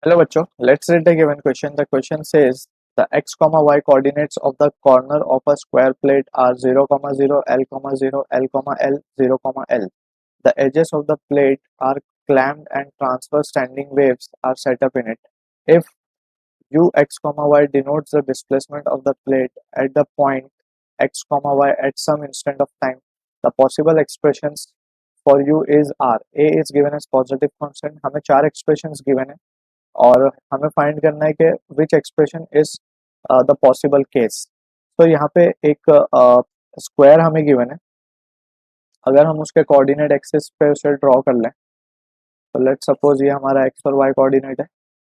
Hello बच्चों, let's read the given question. The question says the x comma y coordinates of the corner of a square plate are 0 comma 0 L comma 0 L comma L 0 comma L. The edges of the plate are clamped and transverse standing waves are set up in it. If u x comma y denotes the displacement of the plate at the point x comma y at some instant of time, the possible expressions for u is r. A is given as positive constant. हमें चार expressions given है और हमें find करना है कि which expression is the possible case. तो यहाँ पे एक स्क्वायर हमें गिवन है। अगर हम उसके कोऑर्डिनेट एक्सिस पे उसे ड्रॉ कर लें तो लेट सपोज ये हमारा एक्स और वाई कोऑर्डिनेट है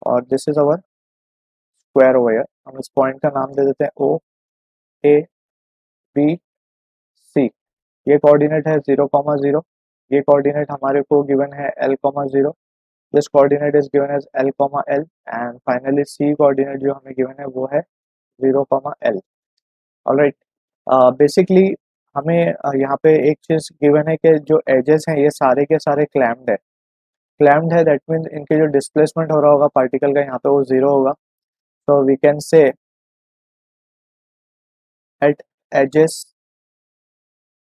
और this is our square over here. हम इस पॉइंट का नाम दे देते हैं ओ ए बी सी। ये कोऑर्डिनेट है 0,0। ये कोऑर्डिनेट हमारे को गिवन है L,0। This coordinate is given as L,L and finally C coordinate जो हमें गिवन है वो है 0,L। ऑलराइट, बेसिकली हमें यहाँ पे एक चीज गिवन है कि जो एजेस हैं ये सारे के सारे क्लैम्प्ड है। क्लैम्प्ड है दैट मीन्स इनके जो डिस्प्लेसमेंट हो रहा होगा पार्टिकल का यहाँ पे वो जीरो होगा। तो we can say at edges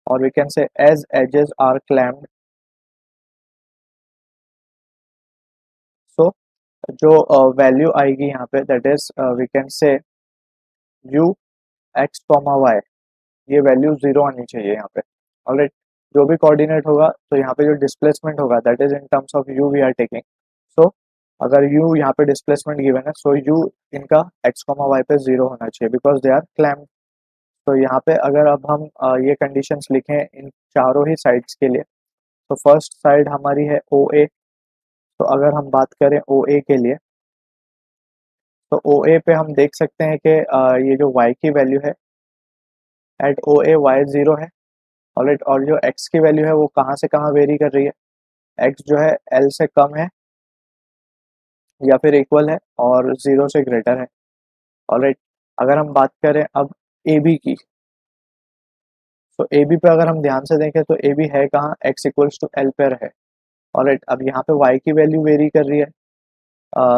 और we can say edge edges are clamped. So जो वैल्यू आएगी यहाँ पे that is we can say u x comma y, ये वैल्यू जीरो आनी चाहिए यहाँ पे। ऑलराइट, जो भी कोऑर्डिनेट होगा तो यहाँ पे जो डिस्प्लेसमेंट होगा that is in terms of u v are taking. So अगर यू यहाँ पे डिस्प्लेसमेंट गिवन है सो यू इनका एक्स कॉमा वाई पे जीरो होना चाहिए बिकॉज दे आर क्लैम्प्ड। तो यहाँ पे अगर अब हम ये कंडीशंस लिखें इन चारों ही साइड्स के लिए तो फर्स्ट साइड हमारी है ओ ए। तो अगर हम बात करें ओ ए के लिए तो ओ ए पे हम देख सकते हैं कि ये जो y की वैल्यू है एट ओ ए वाई जीरो है। ऑलराइट, और जो x की वैल्यू है वो कहाँ से कहाँ वेरी कर रही है। x जो है l से कम है या फिर इक्वल है और जीरो से ग्रेटर है। ऑलराइट, अगर हम बात करें अब ए बी की तो ए बी पे अगर हम ध्यान से देखें तो ए बी है कहाँ, x इक्वल्स टू l पर है। ऑलराइट, अब यहाँ पे y की वैल्यू वेरी कर रही है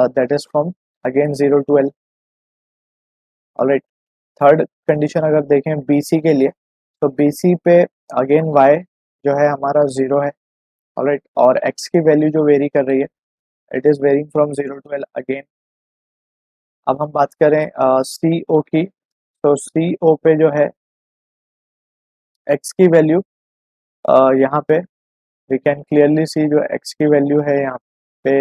that is from again 0 to l। Alright, third condition अगर देखें BC के लिए तो BC पे अगेन y जो है हमारा जीरो है। ऑलराइट, और x की वैल्यू जो वेरी कर रही है it is varying from 0 to l again. अब हम बात करें CO की तो CO पे जो है x की वैल्यू यहाँ पे वी कैन क्लियरली सी जो x की वैल्यू है यहाँ पे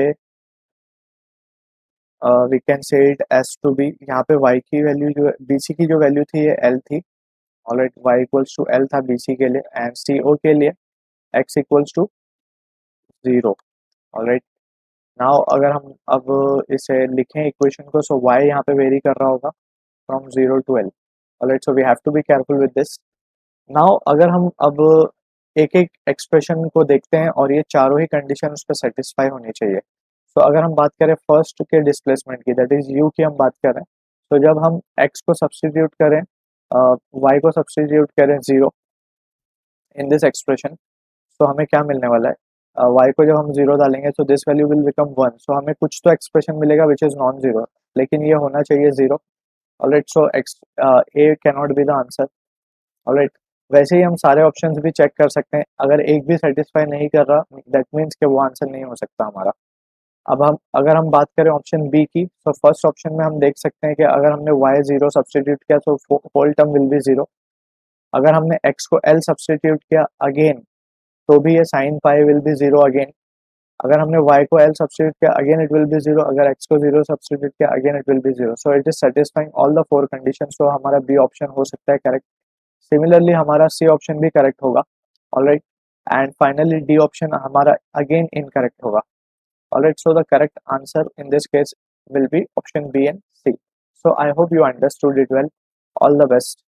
we can say it as to be. यहाँ पे y की वैल्यू जो BC की जो वैल्यू थी ये l थी। Alright, y equals to l था BC के लिए एंड CO के लिए x equals to zero. Alright, now अगर हम अब इसे लिखें इक्वेशन को सो y यहाँ पे वेरी कर रहा होगा from 0 to l। Alright, so we have to be careful with this. Now अगर हम अब एक एक एक्सप्रेशन को देखते हैं और ये चारों ही कंडीशन उस पर सेटिस्फाई होनी चाहिए। तो अगर हम बात करें फर्स्ट के डिस्प्लेसमेंट की दैट इज यू की हम बात करें तो जब हम x को सब्सटीट्यूट करें y को सब्सटीट्यूट करें जीरो इन दिस एक्सप्रेशन तो हमें क्या मिलने वाला है, y को जब हम जीरो डालेंगे तो this value will become one. So हमें कुछ तो एक्सप्रेशन मिलेगा विच इज नॉन जीरो लेकिन ये होना चाहिए zero. Alright, so x A can not be the answer. Alright, वैसे ही हम सारे ऑप्शंस भी चेक कर सकते हैं, अगर एक भी सेटिस्फाई नहीं कर रहा दैट मीन्स कि वो आंसर नहीं हो सकता हमारा। अब हम अगर हम बात करें ऑप्शन बी की तो फर्स्ट ऑप्शन में हम देख सकते हैं कि अगर हमने y जीरो सब्सटीट्यूट किया तो whole term will be zero. अगर हमने x को l सब्सटीट्यूट किया अगेन तो भी ये sine pi will be zero again. अगर हमने y को l सब्सटीट्यूट किया again it will be zero. अगर x को जीरो सब्सटीट्यूट किया again it will be zero. So it is satisfying all the four conditions. तो हमारा बी ऑप्शन हो सकता है करेक्ट। सिमिलरली हमारा सी ऑप्शन भी करेक्ट होगा। Alright, and finally D option हमारा अगेन इनकरेक्ट होगा। Alright, so the correct answer in this case will be option B and C. So I hope you understood it well. All the best.